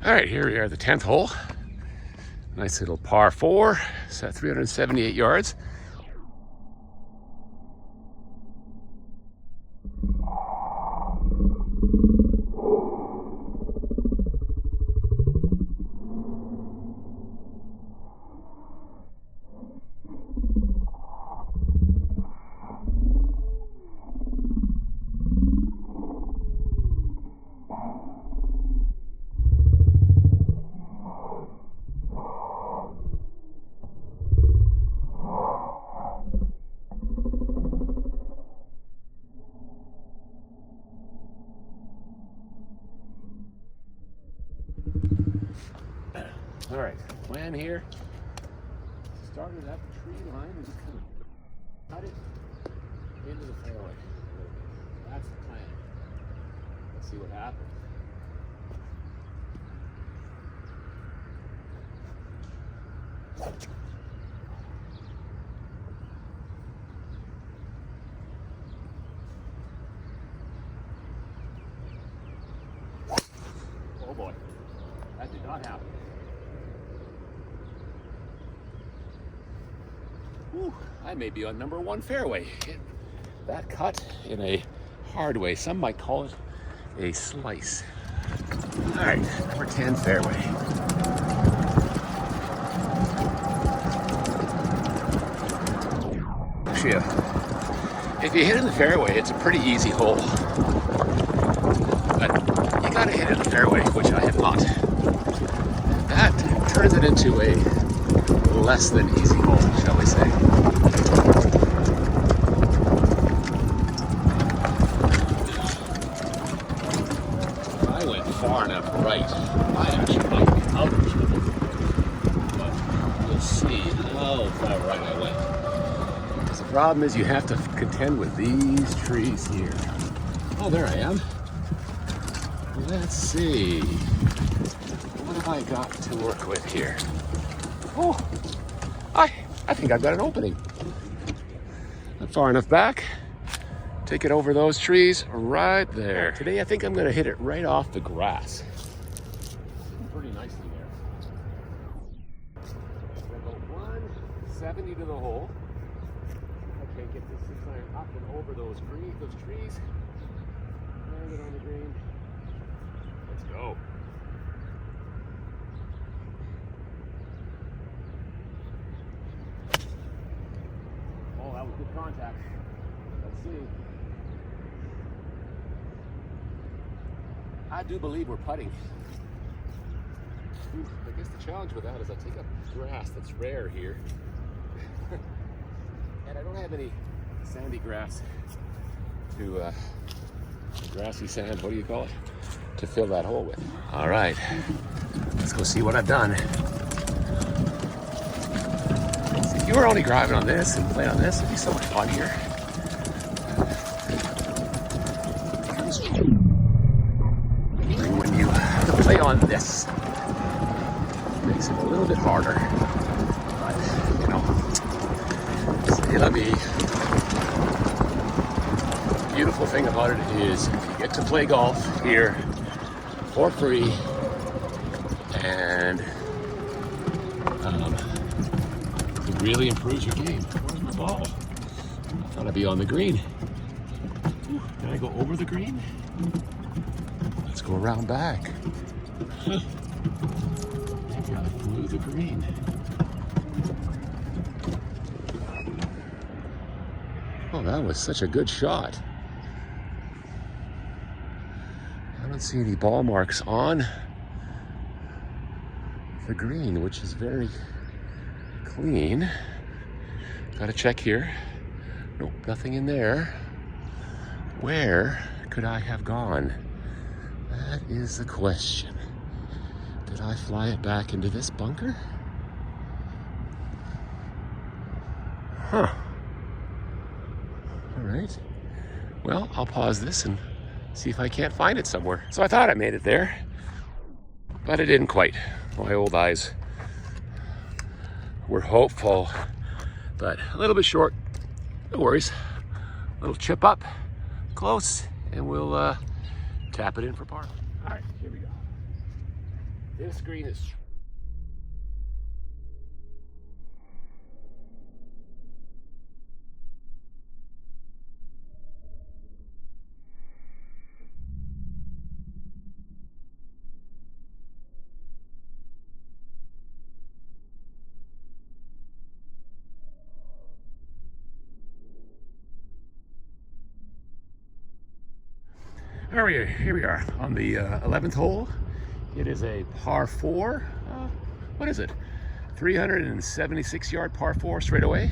All right, here we are, the 10th hole. Nice little par 4. It's at 378 yards. All right, plan here. Started at the tree line and just kind of cut it into the fairway. That's the plan. Let's see what happens. Oh boy, that did not happen. Whew, I may be on number 1 fairway. That cut in a hard way. Some might call it a slice. All right, number 10 fairway. Actually, if you hit in the fairway, it's a pretty easy hole. But you gotta hit in the fairway, which I have not. That turns it into a less than easy hole, shall we say. I went far enough right. I actually might be out of trouble. But we'll see how far right I went. Because the problem is you have to contend with these trees here. Oh, there I am. Let's see. What have I got to work with here? Oh, I think I've got an opening. Not far enough back. Take it over those trees right there. Today, I think I'm going to hit it right off the grass. Pretty nicely there. About 170 to the hole. I can't get this 6 iron up and over those trees. Land it on the green. Let's go. Oh, that was good contact. Let's see. I do believe we're putting. I guess the challenge with that is I take up grass that's rare here. And I don't have any sandy grass to, grassy sand, what do you call it? To fill that hole with. All right, let's go see what I've done. See, if you were only driving on this and playing on this, it'd be so much fun here. When you have to play on this, it makes it a little bit harder. But, you know, it'll be. The beautiful thing about it is you get to play golf here for free, and it really improves your game. Where's my ball? I thought I'd be on the green. Ooh, can I go over the green? Let's go around back. Maybe I blew the green. Oh, that was such a good shot. I don't see any ball marks on the green, which is very clean. Gotta check here. Nope, nothing in there. Where could I have gone? That is the question. Did I fly it back into this bunker? Huh. All right. Well, I'll pause this and see if I can't find it somewhere. So I thought I made it there, but I didn't quite. My old eyes were hopeful, but a little bit short. No worries. A little chip up, close, and we'll tap it in for par. All right, here we go. This green is here we are on the 11th hole. It is a par 4. What is it? 376 yard par 4 straight away.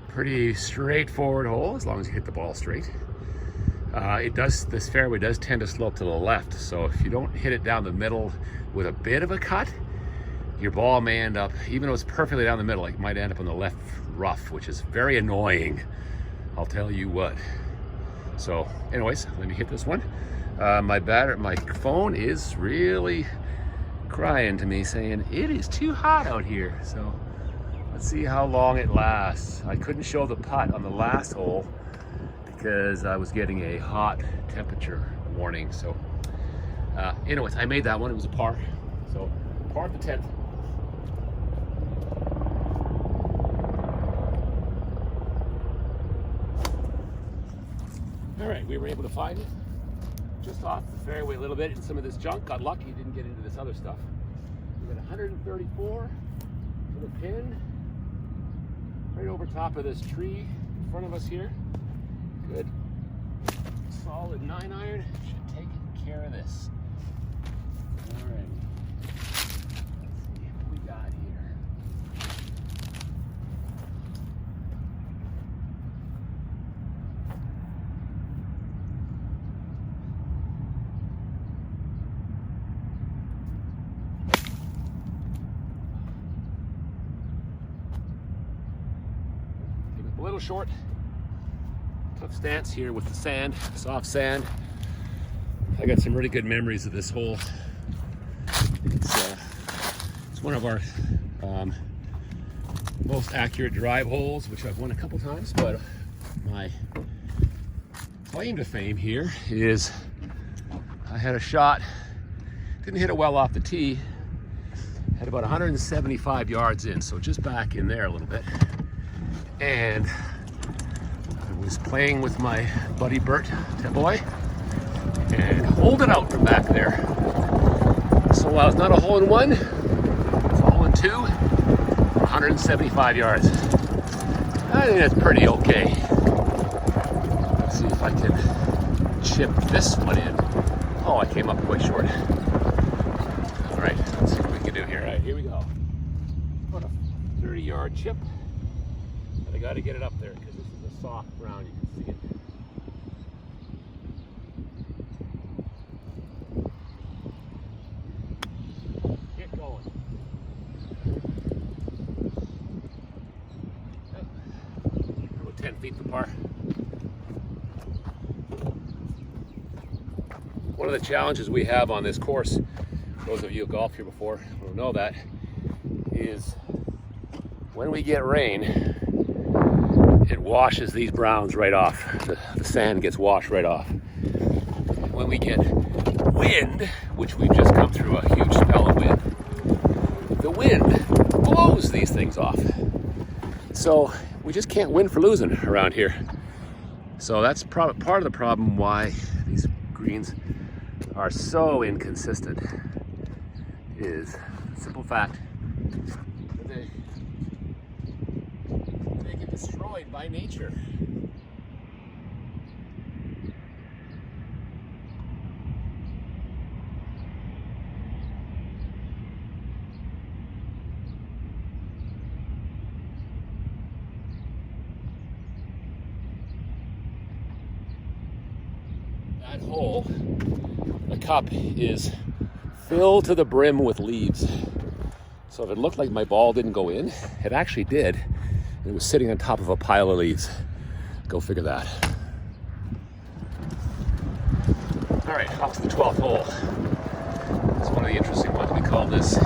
Pretty straightforward hole as long as you hit the ball straight. This fairway does tend to slope to the left, so if you don't hit it down the middle with a bit of a cut, your ball may end up, even though it's perfectly down the middle, it might end up on the left rough, which is very annoying. I'll tell you what. So anyways, let me hit this one. My phone is really crying to me saying it is too hot out here. So let's see how long it lasts. I couldn't show the putt on the last hole because I was getting a hot temperature warning. So anyways, I made that one. It was a par. So par of the 10th. All right, we were able to find it just off the fairway a little bit in some of this junk. Got lucky, didn't get into this other stuff. We got 134 for the pin, right over top of this tree in front of us here. Good, solid 9-iron should take care of this. All right, let's see what we got here. A little short, tough stance here with the sand, soft sand. I got some really good memories of this hole. It's one of our most accurate drive holes, which I've won a couple times, but my claim to fame here is I had a shot, didn't hit it well off the tee, had about 175 yards in, so just back in there a little bit. And I was playing with my buddy Bert, boy, and hold it out from back there. So it's not a hole in one, it's a hole in 2, 175 yards. I think that's pretty okay. Let's see if I can chip this one in. Oh, I came up quite short. All right, let's see what we can do here. All right, here we go. About a 30-yard chip. I got to get it up there because this is a soft ground. You can see it. Get going. About 10 feet from par. One of the challenges we have on this course, those of you who golfed here before will know that, is when we get rain, it washes these browns right off. The sand gets washed right off. When we get wind, which we've just come through a huge spell of wind, the wind blows these things off. So we just can't win for losing around here. So that's part of the problem why these greens are so inconsistent, is the simple fact that they get destroyed by nature. That hole, the cup, is filled to the brim with leaves. So if it looked like my ball didn't go in, it actually did. It was sitting on top of a pile of leaves. Go figure that. All right, off to the 12th hole. It's one of the interesting ones. We call this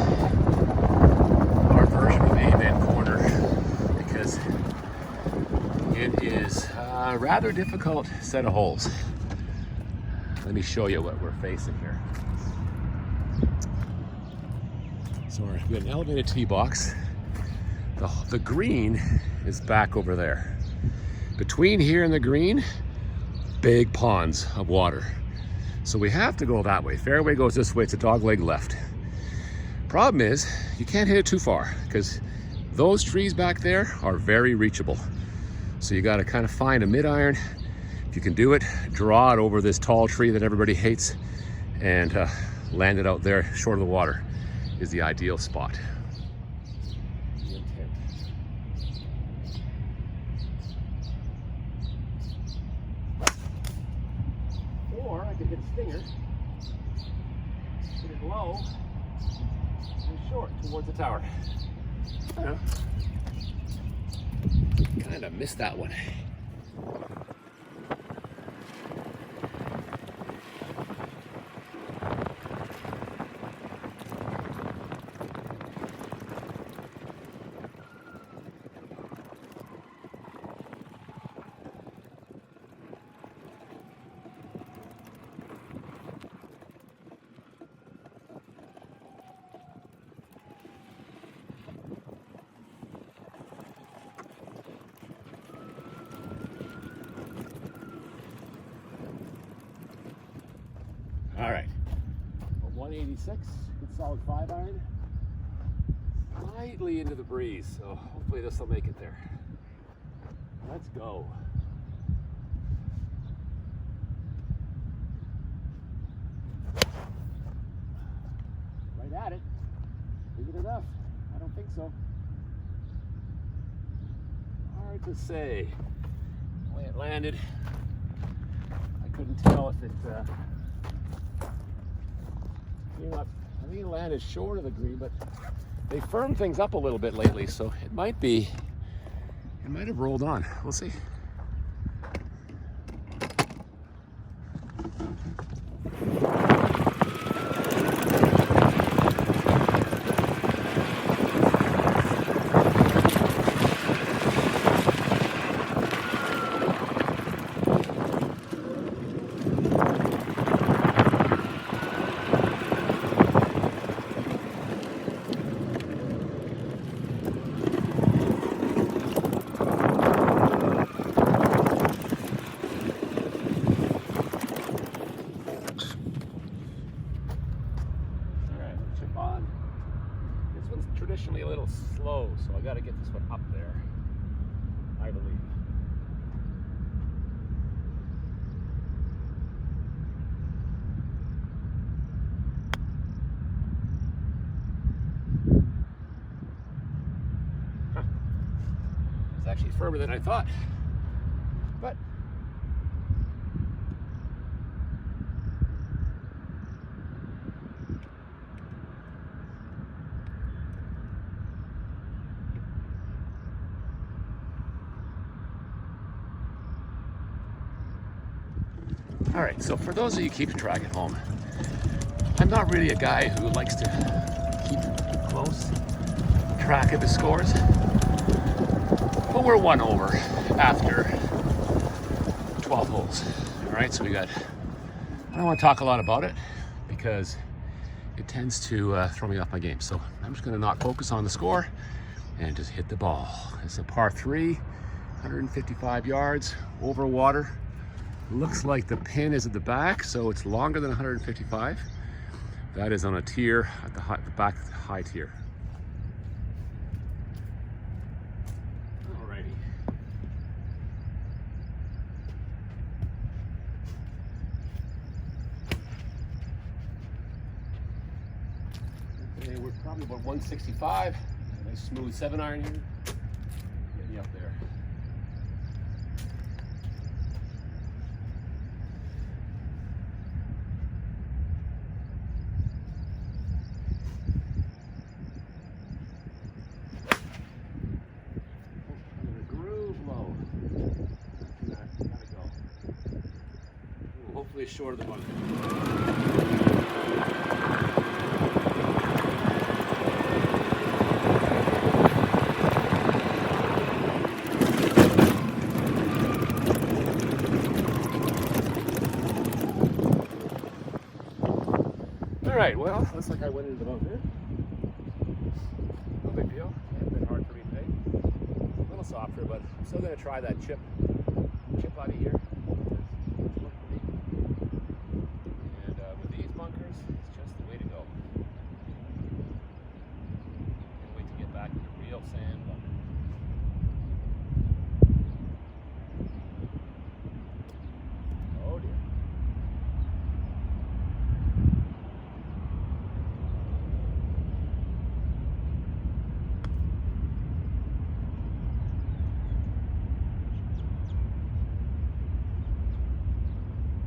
our version of Amen Corner because it is a rather difficult set of holes. Let me show you what we're facing here. So we got an elevated tee box. The green is back over there. Between here and the green, big ponds of water. So we have to go that way. Fairway goes this way, it's a dog leg left. Problem is, you can't hit it too far because those trees back there are very reachable. So you got to kind of find a mid-iron. If you can do it, draw it over this tall tree that everybody hates and land it out there short of the water is the ideal spot. Or I could hit a stinger, hit it low and short towards the tower. I don't know. Kind of missed that one. All right, 186, good solid 5-iron, slightly into the breeze, so hopefully this will make it there. Let's go. Right at it. Is it enough? I don't think so. Hard to say. The way it landed, I couldn't tell if it I think it landed short of the green, but they firmed things up a little bit lately, so it might have rolled on. We'll see. Traditionally a little slow, so I got to get this one up there, I believe. Huh. It's actually firmer than I thought, but all right, so for those of you keeping track at home, I'm not really a guy who likes to keep close track of the scores, but we're 1 over after 12 holes. All right, so I don't want to talk a lot about it because it tends to throw me off my game. So I'm just gonna not focus on the score and just hit the ball. It's a par 3, 155 yards over water. Looks like the pin is at the back, so it's longer than 155. That is on a tier at the back high tier. Alrighty. Okay, we're probably about 165. Nice smooth 7-iron here. Get me up there. Hopefully short of the bunker. All right, well, looks like I went into the bunker. No big deal. It's been hard for me today. A little softer, but I'm still going to try that chip out of here. It's worked for me. And with these bunkers, it's just the way to go. Can't wait to get back into real sand bunker. Oh dear.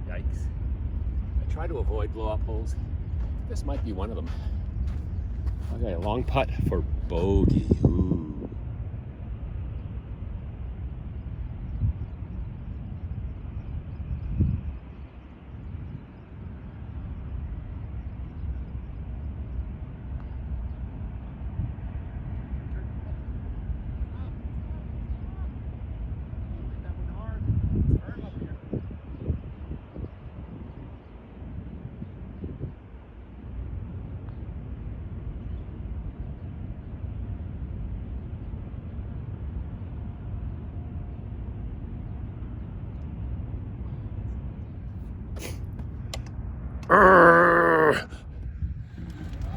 Yikes. I try to avoid blow-up holes. This might be one of them. Okay, a long putt for bogey. Ooh.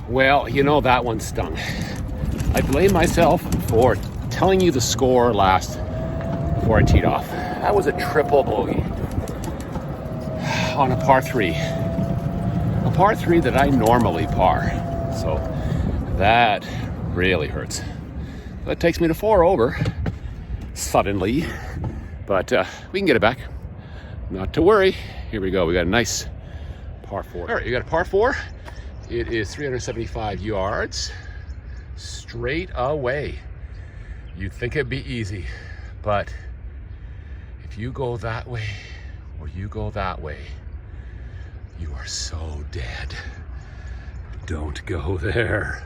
Well, you know, that one stung. I blame myself for telling you the score last before I teed off. That was a triple bogey on a par 3. A par 3 that I normally par. So that really hurts. That takes me to 4 over suddenly, but we can get it back. Not to worry. Here we go. We got a nice par 4. All right, you got a par 4. It is 375 yards straight away. You'd think it'd be easy, but if you go that way or you go that way, you are so dead. Don't go there.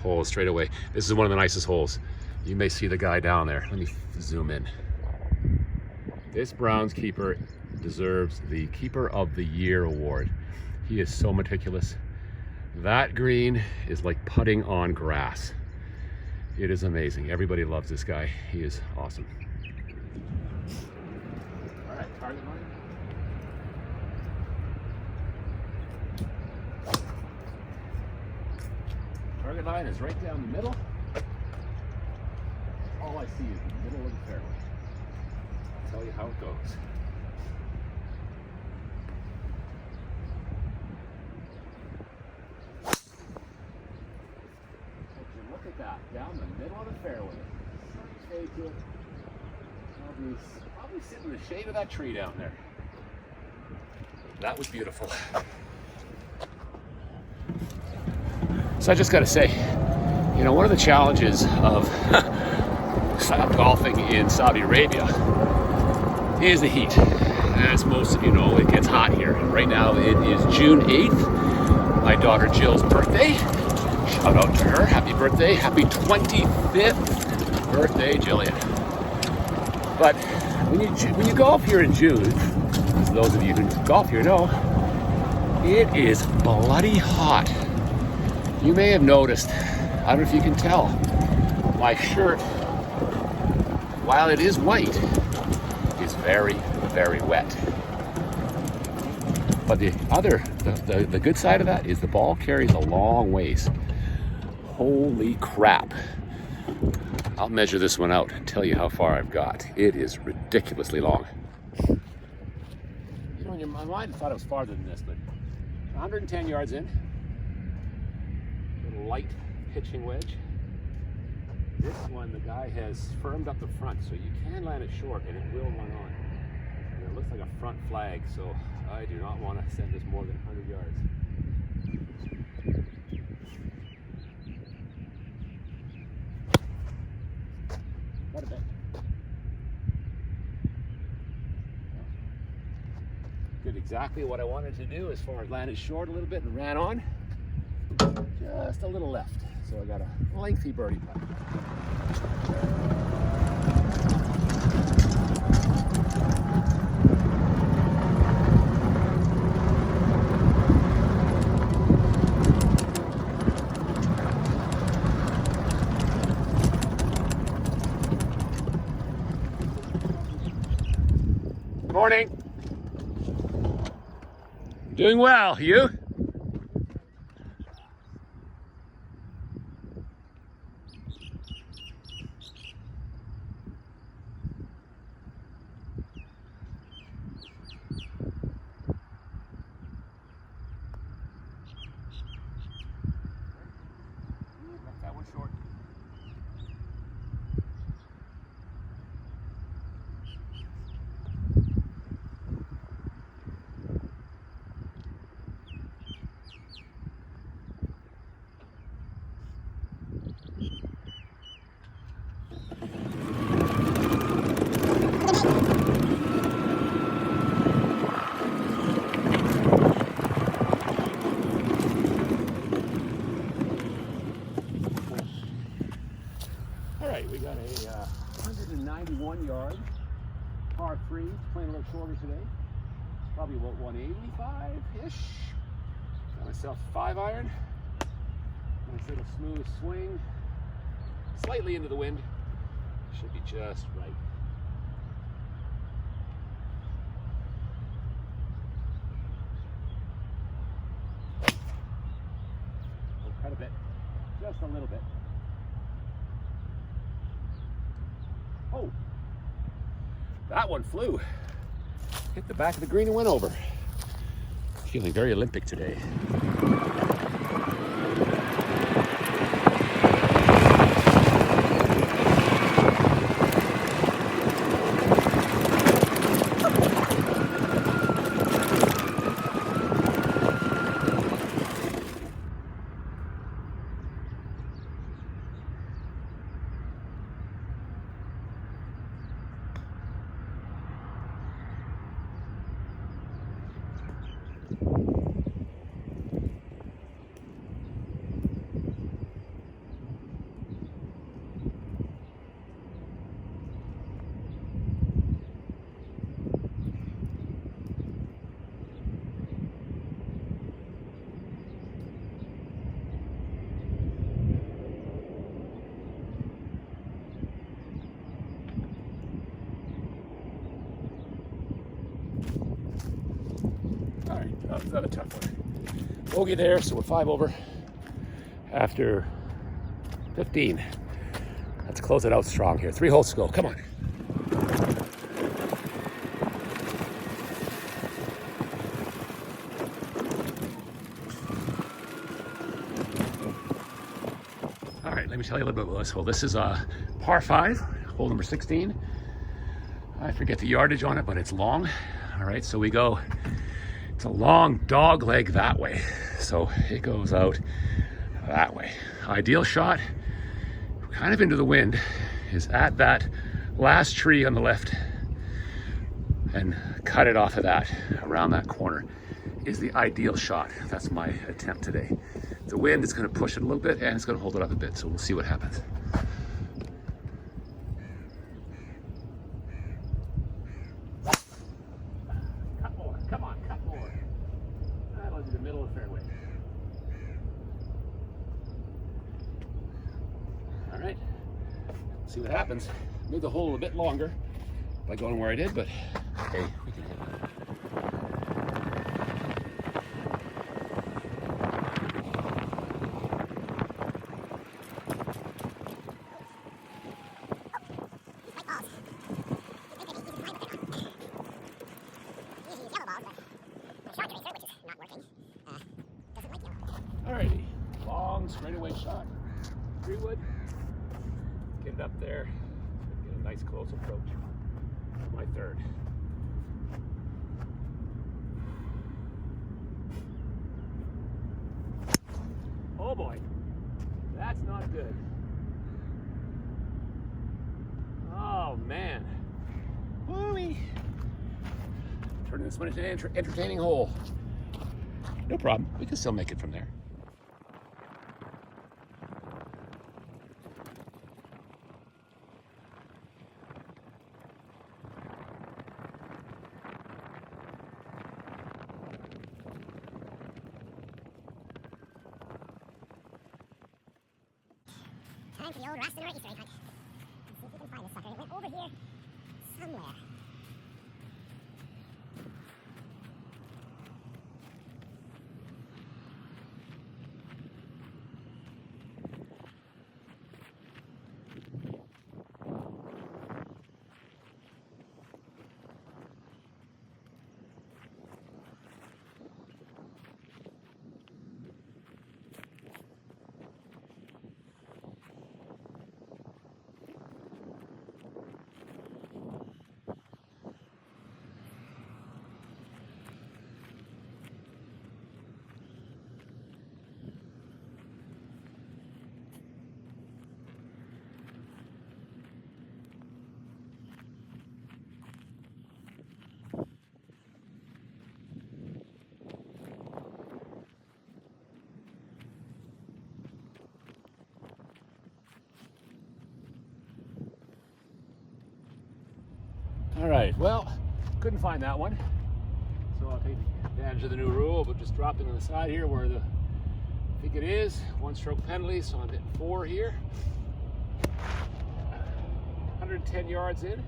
Hole straight away. This is one of the nicest holes. You may see the guy down there. Let me zoom in. This Brownskeeper deserves the Keeper of the Year award. He is so meticulous. That green is like putting on grass. It is amazing. Everybody loves this guy. He is awesome. All right, target line. Target line is right down the middle. All I see is the middle of the fairway. I'll tell you how it goes. That down the middle of the fairway. Shade to it. Probably sit in the shade of that tree down there. That was beautiful. So I just got to say, you know, one of the challenges of golfing in Saudi Arabia is the heat. As most of you know, it gets hot here. Right now it is June 8th, my daughter Jill's birthday. Shout out to her. Happy birthday. Happy 25th birthday, Jillian. But when you golf here in June, as those of you who golf here know, it is bloody hot. You may have noticed, I don't know if you can tell, my shirt, while it is white, is very, very wet. But the good side of that is the ball carries a long ways. Holy crap. I'll measure this one out and tell you how far I've got. It is ridiculously long. You know, in my mind, I thought it was farther than this, but 110 yards in. Little light pitching wedge. This one, the guy has firmed up the front, so you can land it short and it will run on. And it looks like a front flag, so I do not want to send this more than 100 yards. What a bit. Did exactly what I wanted to do as far as landed short a little bit and ran on. Just a little left. So I got a lengthy birdie putt. Morning. Doing well. You? Left that one short. All right, we got a 191 yard par 3, playing a little shorter today. Probably about 185-ish. Got myself a 5-iron. Nice little smooth swing. Slightly into the wind. Should be just right. Oh, cut a bit. Just a little bit. Oh, that one flew. Hit the back of the green and went over. Feeling very Olympic today. All right, that was not a tough one. Bogey there, so we're 5 over after 15. Let's close it out strong here. 3 holes to go. Come on. All right, let me tell you a little bit about this hole. This is a par 5, hole number 16. I forget the yardage on it, but it's long. All right, so we go. It's a long dog leg that way. So it goes out that way. Ideal shot, kind of into the wind, is at that last tree on the left and cut it off of that, around that corner is the ideal shot. That's my attempt today. The wind is gonna push it a little bit and it's gonna hold it up a bit. So we'll see what happens. The middle of the fairway. All right, see what happens. Made the hole a bit longer by going where I did, but hey, we can hit it. Alrighty, long straightaway shot. 3-wood. Get it up there. Get a nice close approach. My 3rd. Oh boy, that's not good. Oh man. Woo-wee. Turning this one into an entertaining hole. No problem. We can still make it from there. Time for the old Ras Tanura Easter egg hunt. Let's see if we can find this sucker. It went over here somewhere. All right, well, couldn't find that one. So I'll take advantage of the new rule, but just drop it on the side here where I think it is. 1-stroke penalty, so I'm hitting 4 here. 110 yards in.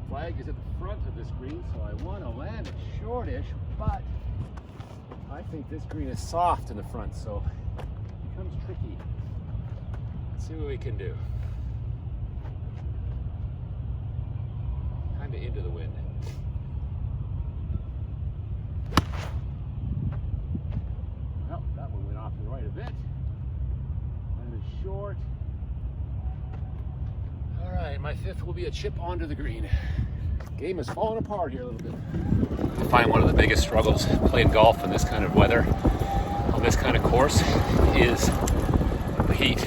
Flag is at the front of this green, so I want to land it shortish, but I think this green is soft in the front, so it becomes tricky. Let's see what we can do. Kind of into the wind. Well, that one went off to the right a bit. And it's short. All right, my 5th will be a chip onto the green. Game is falling apart here a little bit. I find one of the biggest struggles playing golf in this kind of weather, on this kind of course, is the heat.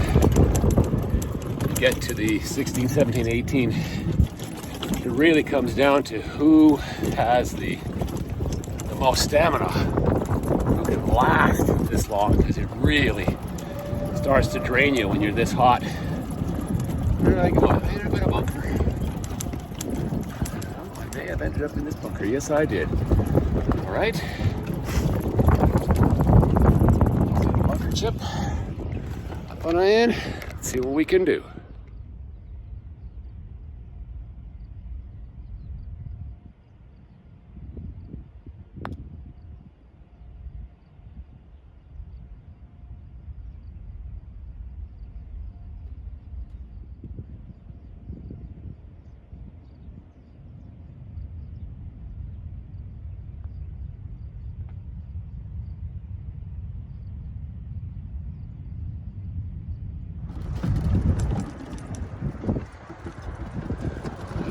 You get to the 16, 17, 18, it really comes down to who has the most stamina, who can last this long, because it really starts to drain you when you're this hot. Where did I go? I made a bit of bunker. Oh, I may have ended up in this bunker. Yes, I did. All right. Bunker chip. Up on in. Let's see what we can do.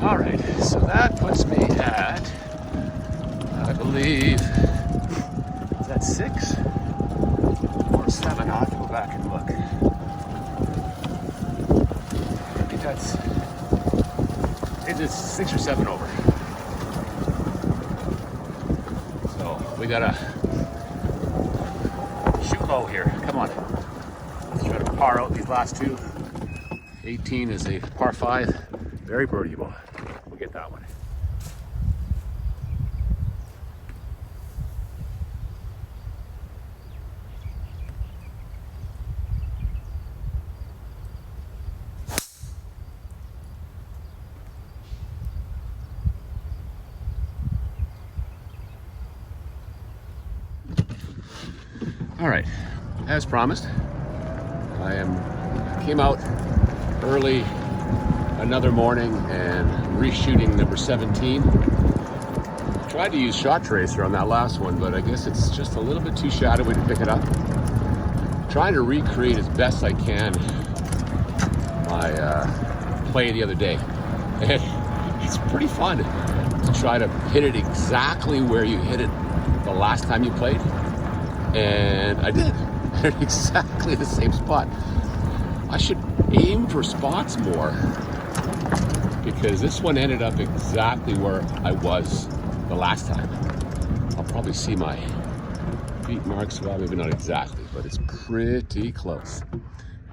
All right, so that puts me at, I believe, is that 6 or 7? I'll have to go back and look. I think that's, it's 6 or 7 over. So we gotta shoot low here. Come on, let's try to par out these last 2. 18 is a par 5, very birdieable. We'll get that one. All right, as promised, came out early another morning and reshooting number 17. Tried to use shot tracer on that last one, but I guess it's just a little bit too shadowy to pick it up. Trying to recreate as best I can my play the other day. And it's pretty fun to try to hit it exactly where you hit it the last time you played. And I did. Hit exactly the same spot. I should aim for spots more, because this one ended up exactly where I was the last time. I'll probably see my feet marks, well, maybe not exactly, but it's pretty close.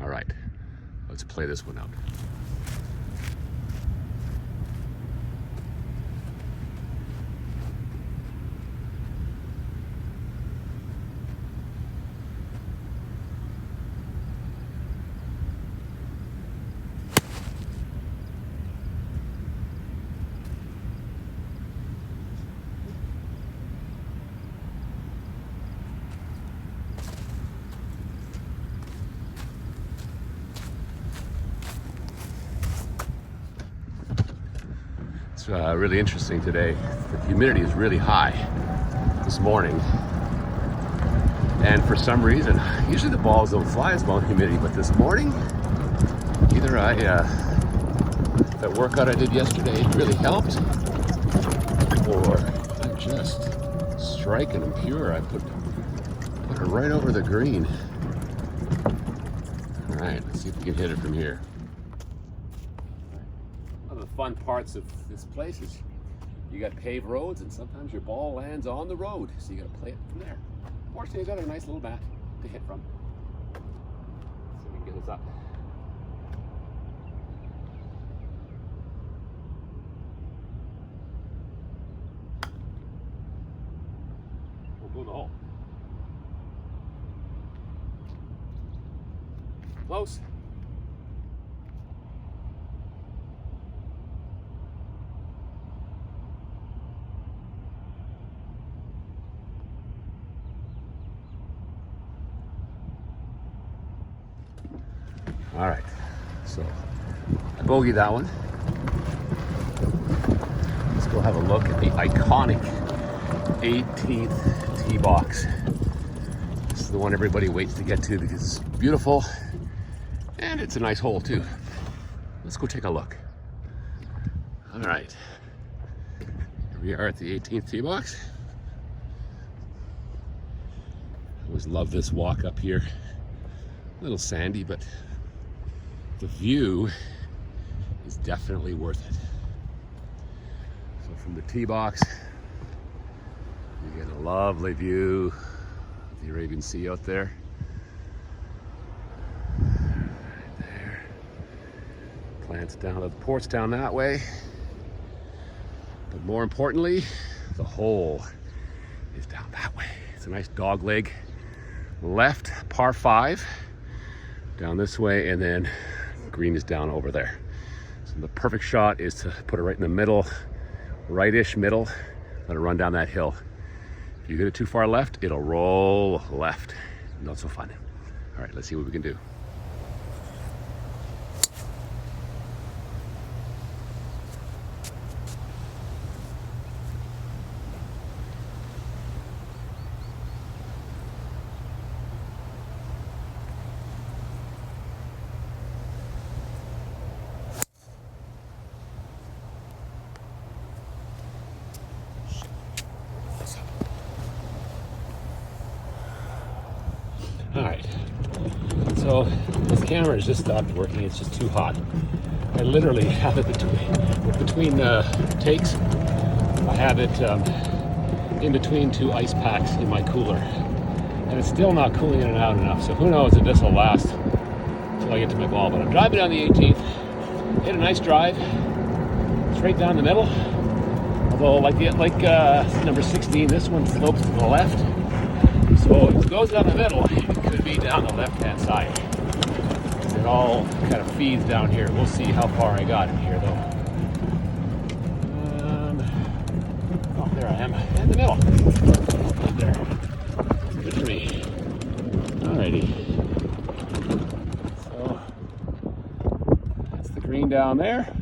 All right, let's play this one out. It's really interesting today. The humidity is really high this morning. And for some reason, usually the balls don't fly as well in humidity, but this morning, either that workout I did yesterday really helped, or I'm just striking them pure. I put it right over the green. All right, let's see if we can hit it from here. One of the fun parts of this place is you got paved roads, and sometimes your ball lands on the road, so you got to play it from there. Fortunately, I got a nice little bat to hit from. So we can get this up. close. All right, so I bogeyed that one. Let's go have a look at the iconic 18th tee box. This is the one everybody waits to get to because it's beautiful and it's a nice hole too. Let's go take a look. All right, here we are at the 18th tee box. I always love this walk up here. A little sandy, but the view is definitely worth it. So from the tee box, you get a lovely view of the Arabian Sea out there. Right there. Plants down, the port's down that way. But more importantly, the hole is down that way. It's a nice dog leg left, par 5, down this way, and then green is down over there. So the perfect shot is to put it right in the middle, rightish middle, let it run down that hill. If you hit it too far left, it'll roll left. Not so fun. All right, let's see what we can do. All right, so this camera has just stopped working. It's just too hot. I literally have it between takes. I have it in between 2 ice packs in my cooler, and it's still not cooling in and out enough. So who knows if this will last until I get to my ball. But I'm driving down the 18th. Hit a nice drive, straight down the middle. Although, like number 16, this one slopes to the left. So if it goes down the middle, it could be down the left-hand side. It all kind of feeds down here. We'll see how far I got in here, though. Oh, there I am, in the middle. Right there. Good for me. Alrighty. So that's the green down there.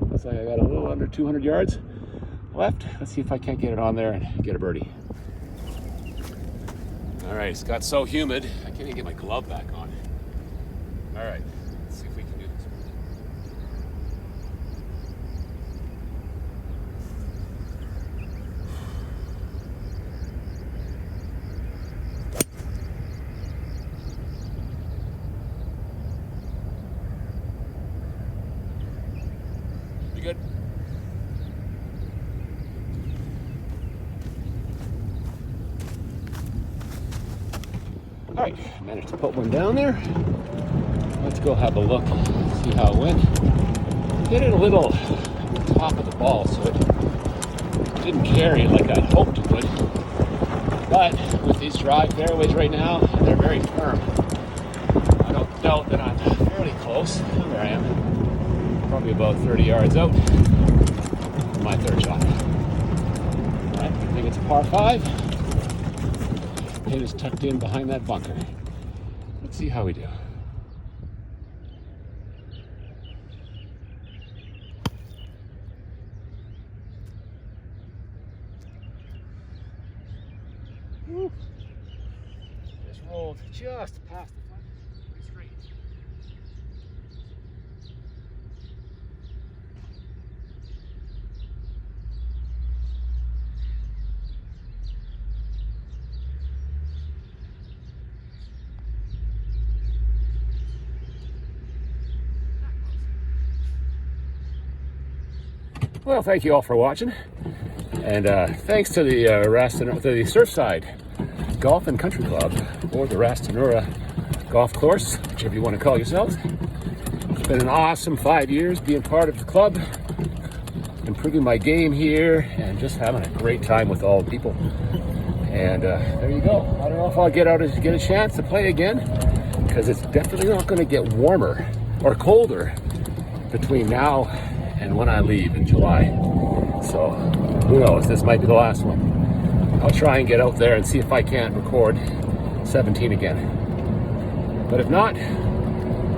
Looks like I got a little under 200 yards left. Let's see if I can't get it on there and get a birdie. All right, it's got so humid, I can't even get my glove back on. All right, let's see if we can do this. You good? All right, managed to put one down there. Let's go have a look, see how it went. Hit it a little at the top of the ball, so it didn't carry like I hoped it would. But with these dry fairways right now, they're very firm. I don't doubt that I'm fairly close. There I am, probably about 30 yards out. My third shot. All right, I think it's a par 5. Pin is tucked in behind that bunker. Let's see how we do. Woo. Just rolled just past the front. Straight. Well, thank you all for watching, and thanks to the the Surfside Golf and Country Club, or the Ras Tanura Golf Course, whichever you want to call yourselves. It's been an awesome 5 years being part of the club, improving my game here, and just having a great time with all the people. And there you go. I don't know if I'll get a chance to play again, because it's definitely not going to get warmer or colder between now and when I leave in July. So who knows, this might be the last one. I'll try and get out there and see if I can't record 17 again. But if not,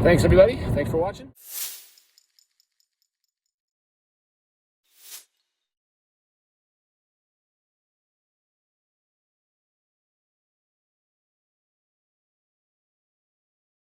thanks everybody. Thanks for watching.